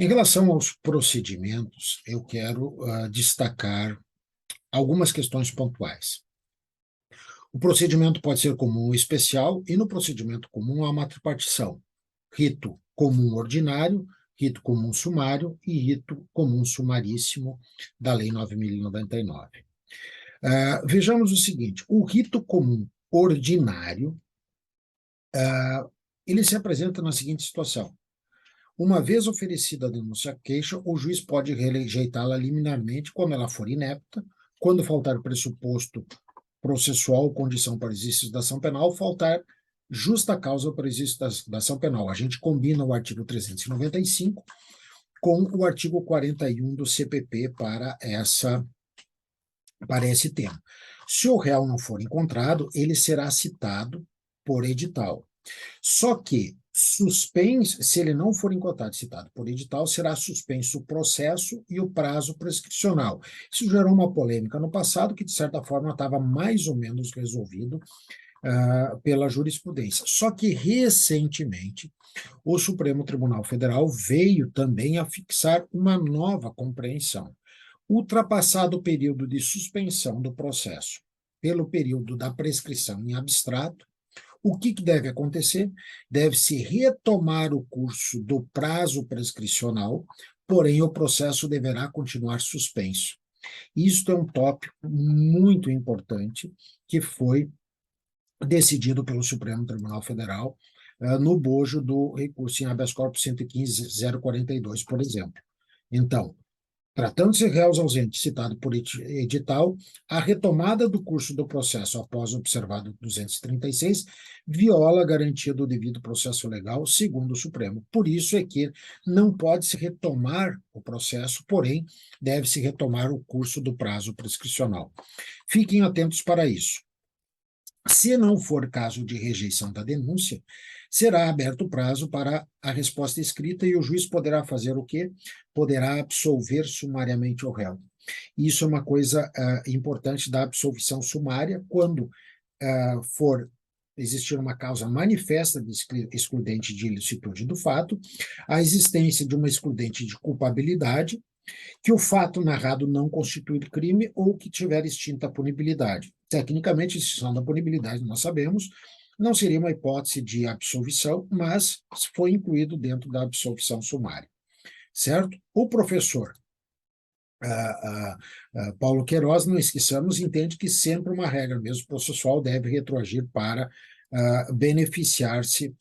Em relação aos procedimentos, eu quero destacar algumas questões pontuais. O procedimento pode ser comum ou especial, e no procedimento comum há uma tripartição: rito comum ordinário, rito comum sumário e rito comum sumaríssimo da Lei 9.099. Vejamos o seguinte: o rito comum ordinário, ele se apresenta na seguinte situação. Uma vez oferecida a denúncia-queixa, o juiz pode rejeitá-la liminarmente quando ela for inepta, quando faltar pressuposto processual ou condição para exercício da ação penal, faltar justa causa para exercício da ação penal. A gente combina o artigo 395 com o artigo 41 do CPP para esse tema. Se o réu não for encontrado, ele será citado por edital. Só que, se ele não for encontrado e citado por edital, será suspenso o processo e o prazo prescricional. Isso gerou uma polêmica no passado, que de certa forma estava mais ou menos resolvido pela jurisprudência. Só que, recentemente, o Supremo Tribunal Federal veio também a fixar uma nova compreensão. Ultrapassado o período de suspensão do processo pelo período da prescrição em abstrato, o que deve acontecer? Deve-se retomar o curso do prazo prescricional, porém o processo deverá continuar suspenso. Isto é um tópico muito importante que foi decidido pelo Supremo Tribunal Federal no bojo do recurso em habeas corpus 115.042, por exemplo. Então, tratando-se de réus ausentes citado por edital, a retomada do curso do processo após observado 236 viola a garantia do devido processo legal, segundo o Supremo. Por isso é que não pode-se retomar o processo, porém, deve-se retomar o curso do prazo prescricional. Fiquem atentos para isso. Se não for caso de rejeição da denúncia, será aberto o prazo para a resposta escrita e o juiz poderá fazer o quê? Poderá absolver sumariamente o réu. Isso é uma coisa importante da absolvição sumária, quando for existir uma causa manifesta de excludente de ilicitude do fato, a existência de uma excludente de culpabilidade, que o fato narrado não constituir crime ou que tiver extinta a punibilidade. Tecnicamente, extinção da punibilidade, nós sabemos, não seria uma hipótese de absolvição, mas foi incluído dentro da absolvição sumária, certo? O professor Paulo Queiroz, não esqueçamos, entende que sempre uma regra mesmo processual deve retroagir para beneficiar-se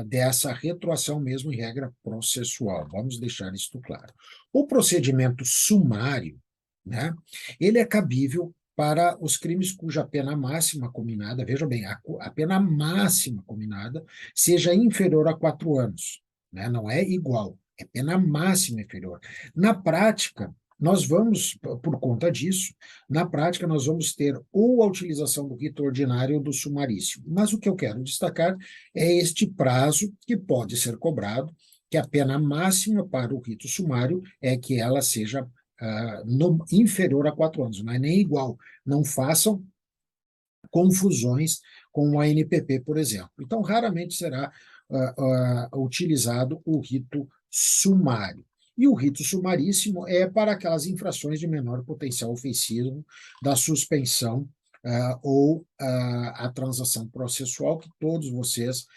dessa retroação mesmo em regra processual. Vamos deixar isto claro. O procedimento sumário, né, ele é cabível para os crimes cuja pena máxima combinada, veja bem, a pena máxima combinada seja inferior a 4 anos, né, não é igual, é pena máxima inferior. Na prática, nós vamos, por conta disso, na prática nós vamos ter ou a utilização do rito ordinário ou do sumaríssimo. Mas o que eu quero destacar é este prazo que pode ser cobrado, que a pena máxima para o rito sumário é que ela seja inferior a 4 anos, não é nem igual. Não façam confusões com o ANPP, por exemplo. Então, raramente será utilizado o rito sumário. E o rito sumaríssimo é para aquelas infrações de menor potencial ofensivo da suspensão ou a transação processual, que todos vocês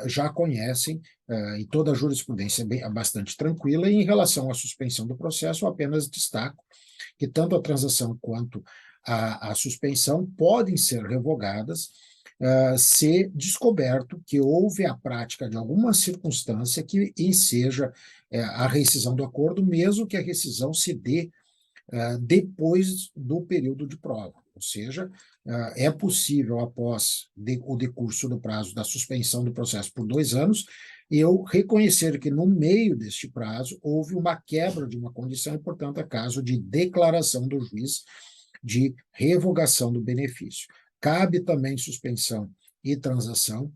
já conhecem, e toda a jurisprudência é bastante tranquila. E em relação à suspensão do processo, eu apenas destaco que tanto a transação quanto a suspensão podem ser revogadas se descoberto que houve a prática de alguma circunstância que enseja a rescisão do acordo, mesmo que a rescisão se dê depois do período de prova. Ou seja, é possível, após o decurso do prazo da suspensão do processo por 2 anos, eu reconhecer que no meio deste prazo houve uma quebra de uma condição e, portanto, é caso de declaração do juiz de revogação do benefício. Cabe também suspensão e transação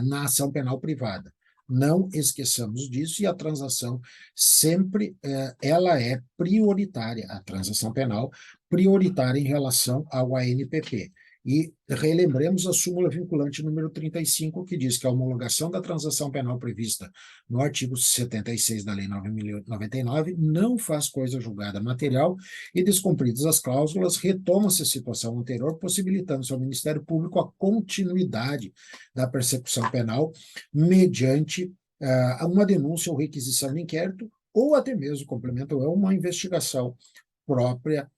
na ação penal privada. Não esqueçamos disso, e a transação sempre ela é prioritária, a transação penal prioritária em relação ao ANPP. E relembremos a súmula vinculante número 35, que diz que a homologação da transação penal prevista no artigo 76 da Lei 9.099 não faz coisa julgada material e, descumpridas as cláusulas, retoma-se a situação anterior, possibilitando-se ao Ministério Público a continuidade da persecução penal mediante uma denúncia ou requisição de inquérito, ou até mesmo, complemento eu, uma investigação própria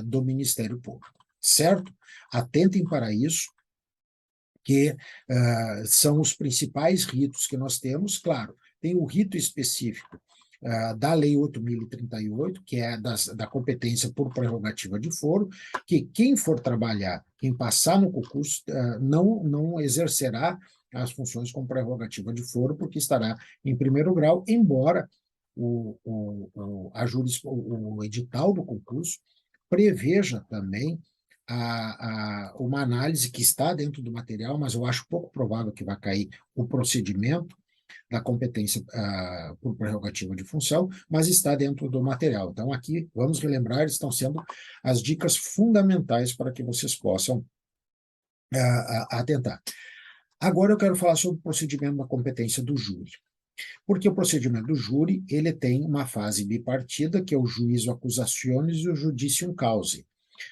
do Ministério Público. Certo? Atentem para isso, que são os principais ritos que nós temos. Claro, tem o rito específico da Lei 8.038, que é da competência por prerrogativa de foro, que quem for trabalhar, quem passar no concurso, não exercerá as funções com prerrogativa de foro, porque estará em primeiro grau, embora o edital do concurso preveja também uma análise que está dentro do material, mas eu acho pouco provável que vai cair o procedimento da competência por prerrogativa de função, mas está dentro do material. Então, aqui, vamos relembrar, estão sendo as dicas fundamentais para que vocês possam atentar. Agora eu quero falar sobre o procedimento da competência do júri. Porque o procedimento do júri, ele tem uma fase bipartida, que é o juízo accusationis e o judicium causae.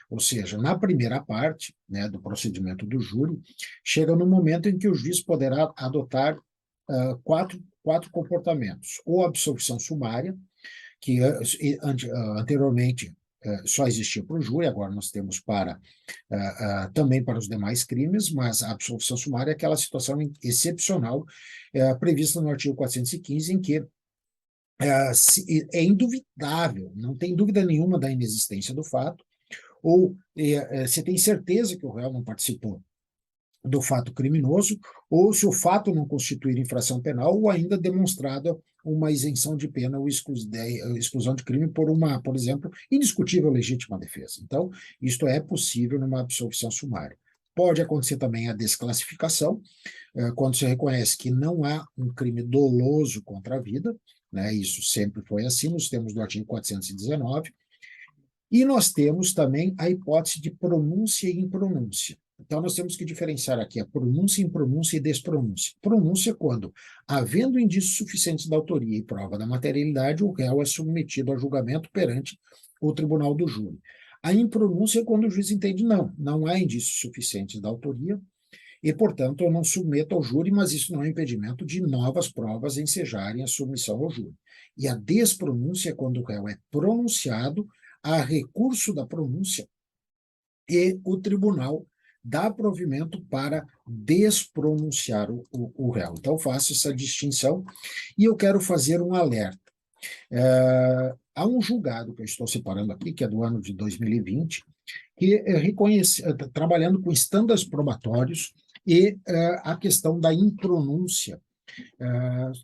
Ou seja, na primeira parte, né, do procedimento do júri, chega no momento em que o juiz poderá adotar quatro comportamentos: ou absolvição sumária, que anteriormente só existia para o júri, agora nós temos também para os demais crimes, mas a absolvição sumária é aquela situação excepcional prevista no artigo 415, em que é induvidável, não tem dúvida nenhuma da inexistência do fato, ou você tem certeza que o réu não participou do fato criminoso, ou se o fato não constituir infração penal, ou ainda demonstrada uma isenção de pena ou exclusão de crime por exemplo, indiscutível legítima defesa. Então, isto é possível numa absolvição sumária. Pode acontecer também a desclassificação, quando se reconhece que não há um crime doloso contra a vida, né, isso sempre foi assim, nos termos do artigo 419, e nós temos também a hipótese de pronúncia e impronúncia. Então, nós temos que diferenciar aqui a pronúncia, impronúncia e despronúncia. Pronúncia quando, havendo indícios suficientes da autoria e prova da materialidade, o réu é submetido a julgamento perante o tribunal do júri. A impronúncia é quando o juiz entende, não há indícios suficientes da autoria, e, portanto, eu não submeto ao júri, mas isso não é impedimento de novas provas ensejarem a submissão ao júri. E a despronúncia é quando o réu é pronunciado, há recurso da pronúncia e o tribunal dá provimento para despronunciar o réu. Então, faço essa distinção e eu quero fazer um alerta. Há um julgado que eu estou separando aqui, que é do ano de 2020, que trabalhando com estándares probatórios e a questão da impronúncia,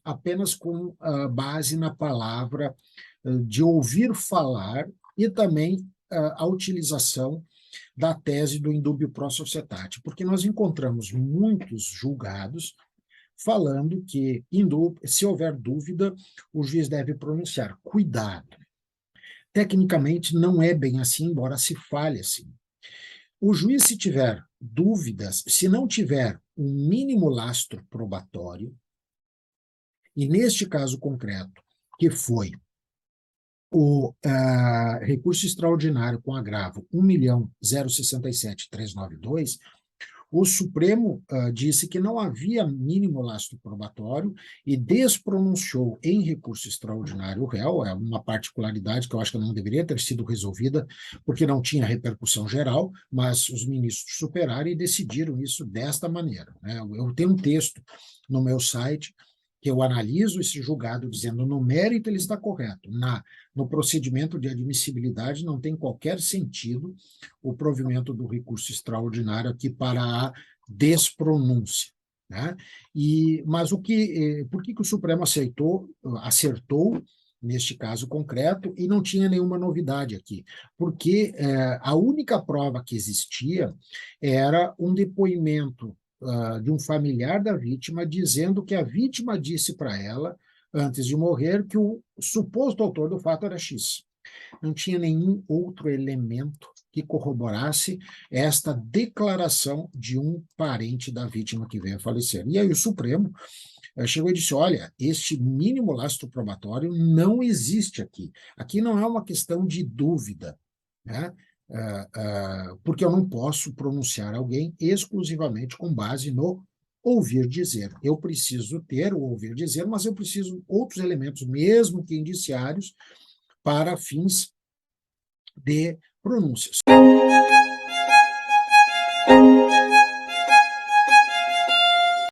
apenas com base na palavra de ouvir falar e também a utilização da tese do indubio pro societate, porque nós encontramos muitos julgados falando que, se houver dúvida, o juiz deve pronunciar. Cuidado. Tecnicamente, não é bem assim, embora se fale assim. O juiz, se tiver dúvidas, se não tiver um mínimo lastro probatório, e neste caso concreto, que foi o recurso extraordinário com agravo 1.067.392, o Supremo disse que não havia mínimo lastro probatório e despronunciou em recurso extraordinário o réu, é uma particularidade que eu acho que não deveria ter sido resolvida, porque não tinha repercussão geral, mas os ministros superaram e decidiram isso desta maneira, né? Eu tenho um texto no meu site que eu analiso esse julgado dizendo no mérito ele está correto, no procedimento de admissibilidade não tem qualquer sentido o provimento do recurso extraordinário aqui para a despronúncia, né? Mas por que o Supremo acertou neste caso concreto e não tinha nenhuma novidade aqui? Porque a única prova que existia era um depoimento de um familiar da vítima, dizendo que a vítima disse para ela, antes de morrer, que o suposto autor do fato era X. Não tinha nenhum outro elemento que corroborasse esta declaração de um parente da vítima que veio a falecer. E aí o Supremo chegou e disse, olha, este mínimo lastro probatório não existe aqui. Aqui não é uma questão de dúvida, né? Porque eu não posso pronunciar alguém exclusivamente com base no ouvir dizer. Eu preciso ter o ouvir dizer, mas eu preciso outros elementos, mesmo que indiciários, para fins de pronúncia.